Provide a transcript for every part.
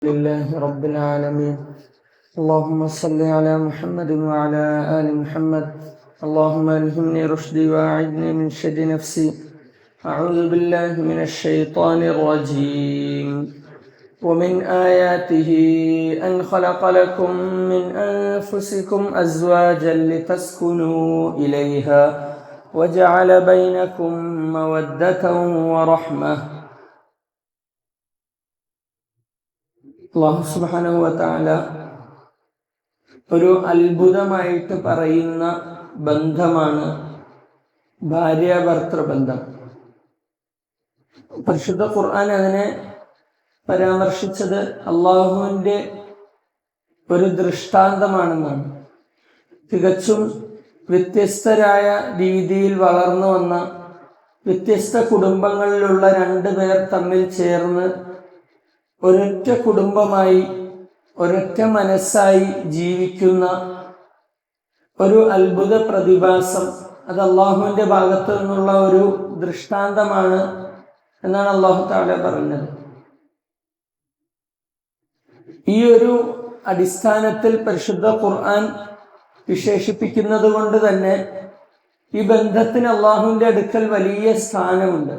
لله رب العالمين. اللهم صل على محمد وعلى آل محمد. اللهم ألهمني رشدي وأعذني من شر نفسي. أعوذ بالله من الشيطان الرجيم. ومن آياته أن خلق لكم من أنفسكم أزواجا لتسكنوا إليها وجعل بينكم مودة ورحمة. അല്ലാഹു സുബ്ഹാനഹു വ തആല ഒരു അത്ഭുതമായിട്ട് പറയുന്ന ബന്ധമാണ് ഭാര്യാഭർത്തൃ ബന്ധം. പരിശുദ്ധ ഖുർആൻ അതിനെ പരാമർശിച്ചത് അള്ളാഹുവിൻ്റെ ഒരു ദൃഷ്ടാന്തമാണെന്നാണ്. തികച്ചും വ്യത്യസ്തരായ രീതിയിൽ വളർന്നു വന്ന വ്യത്യസ്ത കുടുംബങ്ങളിലുള്ള രണ്ടു പേർ തമ്മിൽ ചേർന്ന് ഒരൊറ്റ കുടുംബമായി ഒരൊറ്റ മനസ്സായി ജീവിക്കുന്ന ഒരു അത്ഭുത പ്രതിഭാസം, അത് അള്ളാഹുവിൻ്റെ ഭാഗത്തു നിന്നുള്ള ഒരു ദൃഷ്ടാന്തമാണ് എന്നാണ് അള്ളാഹു തആല പറഞ്ഞത്. ഈ ഒരു അടിസ്ഥാനത്തിൽ പരിശുദ്ധ ഖുർആൻ വിശേഷിപ്പിക്കുന്നത് കൊണ്ട് തന്നെ ഈ ബന്ധത്തിന് അള്ളാഹുവിൻ്റെ അടുക്കൽ വലിയ സ്ഥാനമുണ്ട്.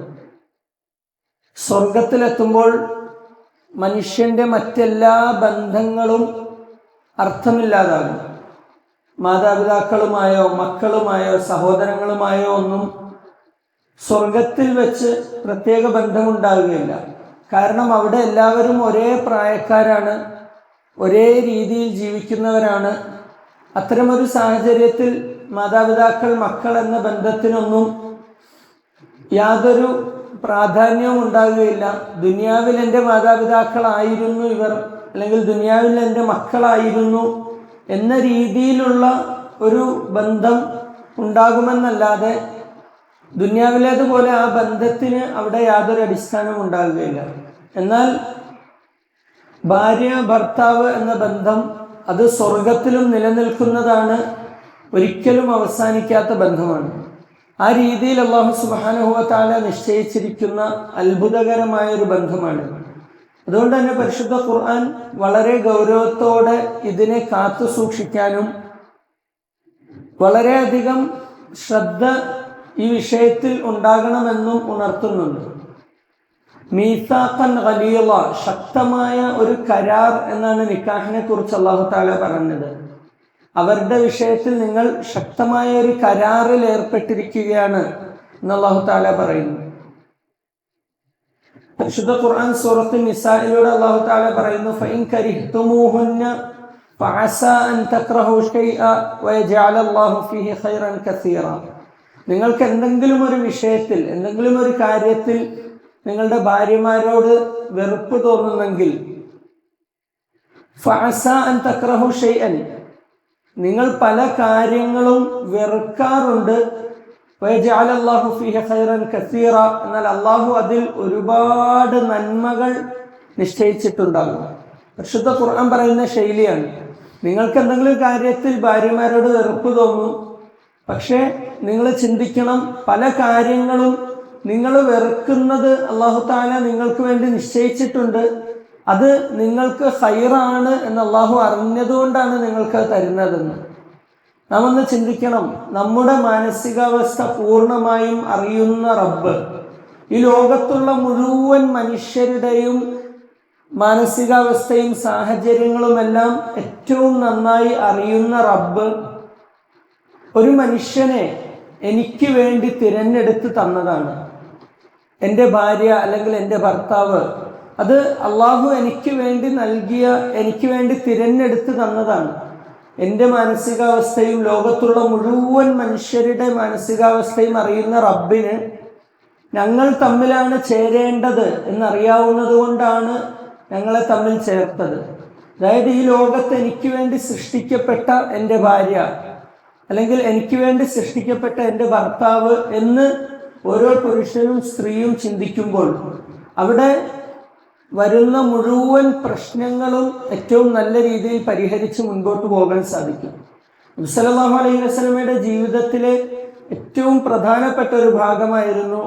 സ്വർഗത്തിലെത്തുമ്പോൾ മനുഷ്യന്റെ മറ്റെല്ലാ ബന്ധങ്ങളും അർത്ഥമില്ലാതാകും. മാതാപിതാക്കളുമായോ മക്കളുമായോ സഹോദരങ്ങളുമായോ ഒന്നും സ്വർഗത്തിൽ വെച്ച് പ്രത്യേക ബന്ധമുണ്ടാവുകയില്ല. കാരണം അവിടെ എല്ലാവരും ഒരേ പ്രായക്കാരാണ്, ഒരേ രീതിയിൽ ജീവിക്കുന്നവരാണ്. അത്തരമൊരു സാഹചര്യത്തിൽ മാതാപിതാക്കൾ മക്കൾ എന്ന ബന്ധത്തിനൊന്നും യാതൊരു പ്രാധാന്യവും ഉണ്ടാകുകയില്ല. ദുനിയാവിൽ എൻ്റെ മാതാപിതാക്കളായിരുന്നു ഇവർ, അല്ലെങ്കിൽ ദുനിയാവിൽ എൻ്റെ മക്കളായിരുന്നു എന്ന രീതിയിലുള്ള ഒരു ബന്ധം ഉണ്ടാകുമെന്നല്ലാതെ ദുനിയാവിലേതുപോലെ ആ ബന്ധത്തിന് അവിടെ യാതൊരു അടിസ്ഥാനവും ഉണ്ടാകുകയില്ല. എന്നാൽ ഭാര്യ ഭർത്താവ് എന്ന ബന്ധം അത് സ്വർഗത്തിലും നിലനിൽക്കുന്നതാണ്, ഒരിക്കലും അവസാനിക്കാത്ത ബന്ധമാണ്. ആ രീതിയിൽ അല്ലാഹു സുബ്ഹാനഹു വ തആല നിശ്ചയിച്ചിരിക്കുന്ന അത്ഭുതകരമായ ഒരു ബന്ധമാണ്. അതുകൊണ്ട് തന്നെ പരിശുദ്ധ ഖുർആൻ വളരെ ഗൗരവത്തോടെ ഇതിനെ കാത്തു സൂക്ഷിക്കാനും വളരെയധികം ശ്രദ്ധ ഈ വിഷയത്തിൽ ഉണ്ടാകണമെന്നും ഉണർത്തുന്നുണ്ട്. മീസാഖൻ ഗലീള, ശക്തമായ ഒരു കരാർ എന്നാണ് നിക്കാഹിനെ കുറിച്ച് അല്ലാഹു തആല പറഞ്ഞത്. അവരുടെ വിഷയത്തിൽ നിങ്ങൾ ശക്തമായ ഒരു കരാറിൽ ഏർപ്പെട്ടിരിക്കുകയാണ് എന്ന് അല്ലാഹു തആല പറയുന്നു. പരിശുദ്ധ ഖുർആൻ സൂറത്തുൻ നിസായിലൂടെ അല്ലാഹു തആല പറയുന്നു, ഫഇൻ കരിഹ്തുമൂഹുന്ന ഫഅസാ അൻ തക്റഹു ശൈഅ വയജഅല അല്ലാഹു ഫീഹി ഖൈറൻ കസീറ. നിങ്ങൾക്ക് എന്തെങ്കിലും ഒരു വിഷയത്തിൽ, എന്തെങ്കിലും ഒരു കാര്യത്തിൽ നിങ്ങളുടെ ഭാര്യമാരോട് വെറുപ്പ് തോന്നുന്നെങ്കിൽ, ഫഅസാ അൻ തക്റഹു ശൈഅൻ, നിങ്ങൾ പല കാര്യങ്ങളും വെറുക്കാറുണ്ട്, വയജഅല അല്ലാഹു ഫീഹി ഖൈറൻ കസീറ, എന്നാൽ അല്ലാഹു അതിൽ ഒരുപാട് നന്മകൾ നിശ്ചയിച്ചിട്ടുണ്ടാകും. പരിശുദ്ധ ഖുർആൻ പറയുന്ന ശൈലിയാണ്. നിങ്ങൾക്ക് എന്തെങ്കിലും കാര്യത്തിൽ ഭാര്യമാരോട് വെറുപ്പ് തോന്നും, പക്ഷേ നിങ്ങൾ ചിന്തിക്കണം, പല കാര്യങ്ങളും നിങ്ങൾ വെറുക്കുന്നത് അല്ലാഹു തആല നിങ്ങൾക്ക് വേണ്ടി നിശ്ചയിച്ചിട്ടുണ്ട്, അത് നിങ്ങൾക്ക് ഖൈറാണ് എന്ന് അല്ലാഹു അറിഞ്ഞതുകൊണ്ടാണ് നിങ്ങൾക്ക് തരുന്നതെന്ന്. നാം ഒന്ന് ചിന്തിക്കണം, നമ്മുടെ മാനസികാവസ്ഥ പൂർണ്ണമായും അറിയുന്ന റബ്ബ്, ഈ ലോകത്തുള്ള മുഴുവൻ മനുഷ്യരുടെയും മാനസികാവസ്ഥയും സാഹചര്യങ്ങളുമെല്ലാം ഏറ്റവും നന്നായി അറിയുന്ന റബ്ബ് ഒരു മനുഷ്യനെ എനിക്ക് വേണ്ടി തിരഞ്ഞെടുത്ത് തന്നതാണ്. എൻ്റെ ഭാര്യ അല്ലെങ്കിൽ എൻ്റെ ഭർത്താവ്, അത് അള്ളാഹു എനിക്ക് വേണ്ടി നൽകിയ, എനിക്ക് വേണ്ടി തിരഞ്ഞെടുത്ത് തന്നതാണ്. എൻ്റെ മാനസികാവസ്ഥയും ലോകത്തുള്ള മുഴുവൻ മനുഷ്യരുടെ മാനസികാവസ്ഥയും അറിയുന്ന റബ്ബിന് ഞങ്ങൾ തമ്മിലാണ് ചേരേണ്ടത് എന്നറിയാവുന്നത് കൊണ്ടാണ് ഞങ്ങളെ തമ്മിൽ ചേർത്തത്. അതായത് ഈ ലോകത്ത് എനിക്ക് വേണ്ടി സൃഷ്ടിക്കപ്പെട്ട എൻ്റെ ഭാര്യ, അല്ലെങ്കിൽ എനിക്ക് വേണ്ടി സൃഷ്ടിക്കപ്പെട്ട എൻ്റെ ഭർത്താവ് എന്ന് ഓരോ പുരുഷനും സ്ത്രീയും ചിന്തിക്കുമ്പോൾ അവിടെ വരുന്ന മുഴുവൻ പ്രശ്നങ്ങളും ഏറ്റവും നല്ല രീതിയിൽ പരിഹരിച്ച് മുൻപോട്ട് പോകാൻ സാധിക്കും. നബി സല്ലല്ലാഹു അലൈഹി വസല്ലമയുടെ ജീവിതത്തിലെ ഏറ്റവും പ്രധാനപ്പെട്ട ഒരു ഭാഗമായിരുന്നു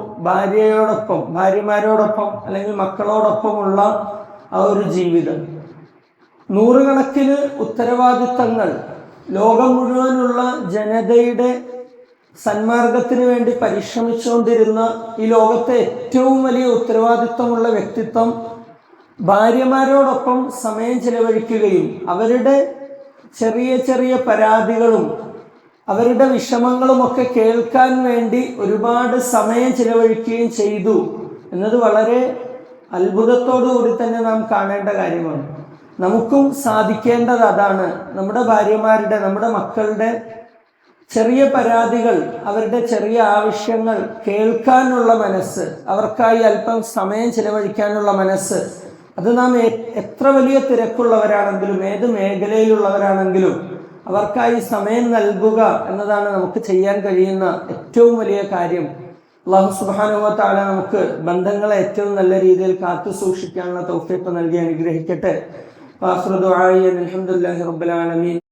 ഭാര്യമാരോടൊപ്പം അല്ലെങ്കിൽ മക്കളോടൊപ്പമുള്ള ആ ഒരു ജീവിതം. നൂറുകണക്കിന് ഉത്തരവാദിത്തങ്ങൾ ലോകം മുഴുവനുള്ള ജനതയുടെ സന്മാർഗത്തിന് വേണ്ടി പരിശ്രമിച്ചുകൊണ്ടിരുന്ന ഈ ലോകത്തെ ഏറ്റവും വലിയ ഉത്തരവാദിത്തമുള്ള വ്യക്തിത്വം ഭാര്യമാരോടൊപ്പം സമയം ചിലവഴിക്കുകയും അവരുടെ ചെറിയ ചെറിയ പരാതികളും അവരുടെ വിഷമങ്ങളുമൊക്കെ കേൾക്കാൻ വേണ്ടി ഒരുപാട് സമയം ചിലവഴിക്കുകയും ചെയ്തു എന്നത് വളരെ അത്ഭുതത്തോടു കൂടി തന്നെ നാം കാണേണ്ട കാര്യമാണ്. നമുക്കും സാധിക്കേണ്ടത് അതാണ്. നമ്മുടെ ഭാര്യമാരുടെ, നമ്മുടെ മക്കളുടെ ചെറിയ പരാതികൾ, അവരുടെ ചെറിയ ആവശ്യങ്ങൾ കേൾക്കാനുള്ള മനസ്സ്, അവർക്കായി അല്പം സമയം ചിലവഴിക്കാനുള്ള മനസ്സ്, അത് നാം എത്ര വലിയ തിരക്കുള്ളവരാണെങ്കിലും ഏത് മേഖലയിലുള്ളവരാണെങ്കിലും അവർക്കായി സമയം നൽകുക എന്നതാണ് നമുക്ക് ചെയ്യാൻ കഴിയുന്ന ഏറ്റവും വലിയ കാര്യം. അല്ലാഹു സുബ്ഹാനഹു വ തആല നമുക്ക് ബന്ധങ്ങളെ ഏറ്റവും നല്ല രീതിയിൽ കാത്തു സൂക്ഷിക്കാനുള്ള തൗഫീഖ് നൽകി അനുഗ്രഹിക്കട്ടെ. ആഖിറു ദുആഇ അൽഹംദുലില്ലാഹി റബ്ബിൽ ആലമീൻ.